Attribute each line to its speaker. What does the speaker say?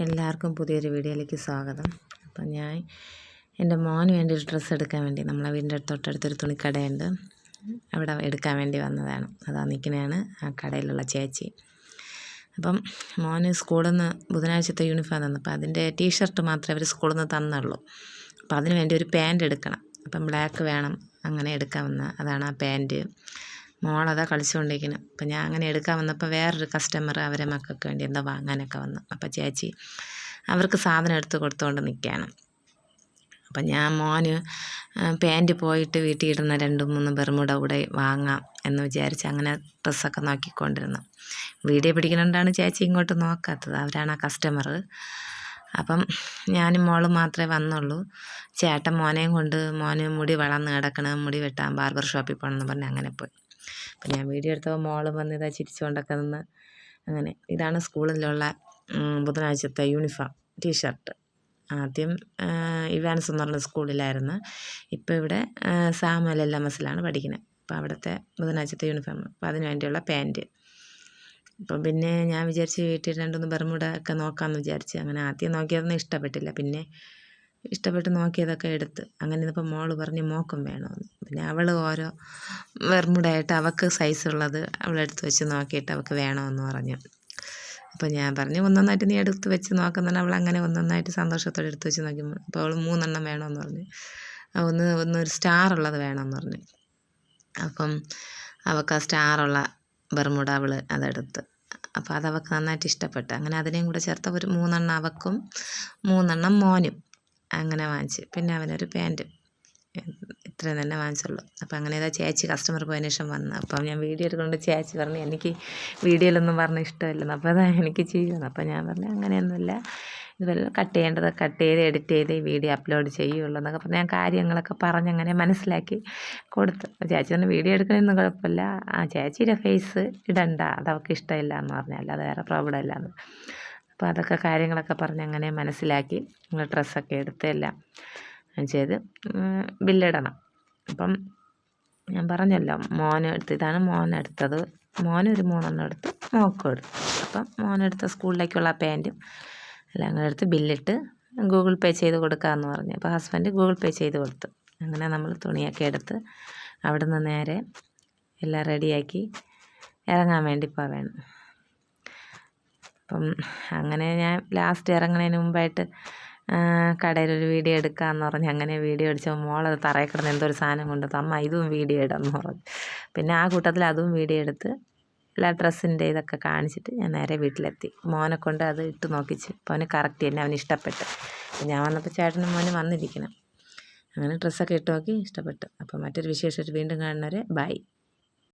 Speaker 1: എല്ലാവർക്കും പുതിയൊരു വീഡിയോയിലേക്ക് സ്വാഗതം. അപ്പം ഞാൻ എൻ്റെ മോന് വേണ്ടി ഒരു ഡ്രസ്സ് എടുക്കാൻ വേണ്ടി നമ്മളെ വീടിൻ്റെ തൊട്ടടുത്തൊരു തുണിക്കടയുണ്ട്, അവിടെ എടുക്കാൻ വേണ്ടി വന്നതാണ്. അതാ നിൽക്കുന്നതാണ് ആ കടയിലുള്ള ചേച്ചി. അപ്പം മോന് സ്കൂളിൽ നിന്ന് ബുധനാഴ്ചത്തെ യൂണിഫോം തന്നു. അപ്പം അതിൻ്റെ ടീഷർട്ട് മാത്രമേ അവർ സ്കൂളിൽ നിന്ന് തന്നുള്ളൂ. അപ്പം അതിന് വേണ്ടി ഒരു പാൻറ്റ് എടുക്കണം. അപ്പം ബ്ലാക്ക് വേണം, അങ്ങനെ എടുക്കാൻ വന്ന അതാണ് ആ പാൻറ്റ്. മോളതാ കളിച്ചുകൊണ്ടിരിക്കുന്നു. അപ്പം ഞാൻ അങ്ങനെ എടുക്കാൻ വന്നപ്പോൾ വേറൊരു കസ്റ്റമർ അവരെ മക്കൾക്ക് വേണ്ടി എന്താ വാങ്ങാനൊക്കെ വന്നു. അപ്പം ചേച്ചി അവർക്ക് സാധനം എടുത്ത് കൊടുത്തുകൊണ്ട് നിൽക്കുകയാണ്. അപ്പം ഞാൻ മോന് പാൻറ്റ് പോയിട്ട് വീട്ടിൽ ഇടുന്ന 2-3 ബെർമുഡ കൂടെ വാങ്ങാം എന്ന് വിചാരിച്ച് അങ്ങനെ ഡ്രസ്സൊക്കെ നോക്കിക്കൊണ്ടിരുന്നു. വീഡിയോ പിടിക്കുന്നുണ്ടാണ് ചേച്ചി ഇങ്ങോട്ട് നോക്കാത്തത്, അവരാണ് ആ കസ്റ്റമർ. അപ്പം ഞാനും മോളും മാത്രമേ വന്നുള്ളൂ. ചേട്ടൻ മോനെയും കൊണ്ട്, മോന് മുടി വളർന്ന് കിടക്കണം, മുടി വെട്ടാൻ ബാർബർ ഷോപ്പിൽ പോകണമെന്ന് പറഞ്ഞ് അങ്ങനെ പോയി. അപ്പം ഞാൻ വീഡിയോ എടുത്തപ്പോൾ മോള് വന്ന് ഇതാ ചിരിച്ചുകൊണ്ടൊക്കെ നിന്ന് അങ്ങനെ. ഇതാണ് സ്കൂളിലുള്ള ബുധനാഴ്ചത്തെ യൂണിഫോം ടീഷർട്ട്. ആദ്യം ഇവാൻസ് എന്ന് പറഞ്ഞ സ്കൂളിലായിരുന്നു, ഇപ്പോൾ ഇവിടെ സാമുവൽ LMSലാണ് പഠിക്കുന്നത്. അപ്പോൾ അവിടുത്തെ ബുധനാഴ്ചത്തെ യൂണിഫോം, അപ്പോൾ അതിന് വേണ്ടിയുള്ള പാൻറ്റ്. അപ്പം പിന്നെ ഞാൻ വിചാരിച്ച് വീട്ടിൽ 2-3 ബെർമുഡ ഒക്കെ നോക്കാമെന്ന് വിചാരിച്ച്. അങ്ങനെ ആദ്യം നോക്കിയതൊന്നും ഇഷ്ടപ്പെട്ടില്ല, പിന്നെ ഇഷ്ടപ്പെട്ട് നോക്കിയതൊക്കെ എടുത്ത്. അങ്ങനെ ഇന്നിപ്പോൾ മോള് പറഞ്ഞ് മോക്കും വേണമെന്ന്. പിന്നെ അവൾ ഓരോ ബെർമുഡയായിട്ട് അവൾക്ക് സൈസുള്ളത് അവളെടുത്ത് വെച്ച് നോക്കിയിട്ട് അവൾക്ക് വേണമെന്ന് പറഞ്ഞു. അപ്പോൾ ഞാൻ പറഞ്ഞു ഒന്നൊന്നായിട്ട് നീ എടുത്ത് വെച്ച് നോക്കുന്നുണ്ട്. അവൾ അങ്ങനെ ഒന്നൊന്നായിട്ട് സന്തോഷത്തോടെ എടുത്ത് വെച്ച് നോക്കി. അപ്പോൾ അവൾ 3 എണ്ണം വേണമെന്ന് പറഞ്ഞു. ഒരു സ്റ്റാറുള്ളത് വേണമെന്ന് പറഞ്ഞു. അപ്പം അവൾക്ക് ആ സ്റ്റാറുള്ള ബെർമുഡ അവൾ അതെടുത്ത്. അപ്പോൾ അതവൾക്ക് നന്നായിട്ട് ഇഷ്ടപ്പെട്ടു. അങ്ങനെ അതിനെയും കൂടെ ചേർത്ത് ഒരു 3 എണ്ണം അവൾക്കും 3 എണ്ണം മോനും അങ്ങനെ വാങ്ങിച്ച്. പിന്നെ അവനൊരു പാൻറ്റ്, ഇത്രയും തന്നെ വാങ്ങിച്ചുള്ളൂ. അപ്പോൾ അങ്ങനെ ഇതാ ചേച്ചി കസ്റ്റമർ പോയതിന് ശേഷം വന്നു. അപ്പം ഞാൻ വീഡിയോ എടുക്കൊണ്ട് ചേച്ചി പറഞ്ഞു എനിക്ക് വീഡിയോയിലൊന്നും പറഞ്ഞ് ഇഷ്ടമില്ലെന്ന്. അപ്പോൾ അതാ എനിക്ക് ചെയ്യുമെന്ന്. അപ്പോൾ ഞാൻ പറഞ്ഞു അങ്ങനെയൊന്നുമില്ല, ഇതെല്ലാം കട്ട് ചെയ്യേണ്ടത് കട്ട് ചെയ്ത് എഡിറ്റ് ചെയ്ത് ഈ വീഡിയോ അപ്ലോഡ് ചെയ്യുള്ളൂ എന്നൊക്കെ പറഞ്ഞ് ഞാൻ കാര്യങ്ങളൊക്കെ പറഞ്ഞ് അങ്ങനെ മനസ്സിലാക്കി കൊടുത്തു. അപ്പോൾ ചേച്ചി പറഞ്ഞു വീഡിയോ എടുക്കണമെന്ന് കുഴപ്പമില്ല, ആ ചേച്ചിയുടെ ഫേസ് ഇടണ്ട, അതവൾക്ക് ഇഷ്ടമില്ല എന്ന് പറഞ്ഞാൽ അത് വേറെ പ്രോബ്ലം ഇല്ലയെന്ന്. അപ്പോൾ അതൊക്കെ കാര്യങ്ങളൊക്കെ പറഞ്ഞ് അങ്ങനെ മനസ്സിലാക്കി ഡ്രസ്സൊക്കെ എടുത്തെല്ലാം ചെയ്ത് ബില്ലിടണം. അപ്പം ഞാൻ പറഞ്ഞല്ലോ ഇതാണ് മോനെടുത്തത്. മോനൊരു 3 എണ്ണം എടുത്ത്, മോക്കും എടുത്തു. അപ്പം മോനെടുത്ത സ്കൂളിലേക്കുള്ള പാൻറ്റും എല്ലാം അങ്ങനെ എടുത്ത് ബില്ലിട്ട് ഗൂഗിൾ പേ ചെയ്ത് കൊടുക്കാമെന്ന് പറഞ്ഞു. അപ്പോൾ ഹസ്ബൻഡ് ഗൂഗിൾ പേ ചെയ്ത് കൊടുത്തു. അങ്ങനെ നമ്മൾ തുണിയൊക്കെ എടുത്ത് അവിടെ നിന്ന് നേരെ എല്ലാം റെഡിയാക്കി ഇറങ്ങാൻ വേണ്ടി പോവേണം. അപ്പം അങ്ങനെ ഞാൻ ലാസ്റ്റ് ഇറങ്ങുന്നതിന് മുമ്പായിട്ട് കടയിലൊരു വീഡിയോ എടുക്കാമെന്ന് പറഞ്ഞ് അങ്ങനെ വീഡിയോ അടിച്ചപ്പോൾ മോളത് തറയിൽ കിടന്ന് എന്തൊരു സാധനം കൊണ്ട് അമ്മ ഇതും വീഡിയോ ഇടാമെന്ന് പറഞ്ഞു. പിന്നെ ആ കൂട്ടത്തിൽ അതും വീഡിയോ എടുത്ത് എല്ലാ ഡ്രസ്സിൻ്റെ ഇതൊക്കെ കാണിച്ചിട്ട് ഞാൻ നേരെ വീട്ടിലെത്തി. മോനെ കൊണ്ട് അത് ഇട്ട് നോക്കിച്ച്. അപ്പോൾ അവന് കറക്റ്റ് തന്നെ, അവന് ഇഷ്ടപ്പെട്ടു. അപ്പോൾ ഞാൻ വന്നപ്പോൾ ചേട്ടനും മോനും വന്നിരിക്കണം. അങ്ങനെ ഡ്രസ്സൊക്കെ ഇട്ട് നോക്കി ഇഷ്ടപ്പെട്ടു. അപ്പോൾ മറ്റൊരു വിശേഷമായിട്ട് വീണ്ടും കാണുന്നവരെ ബൈ.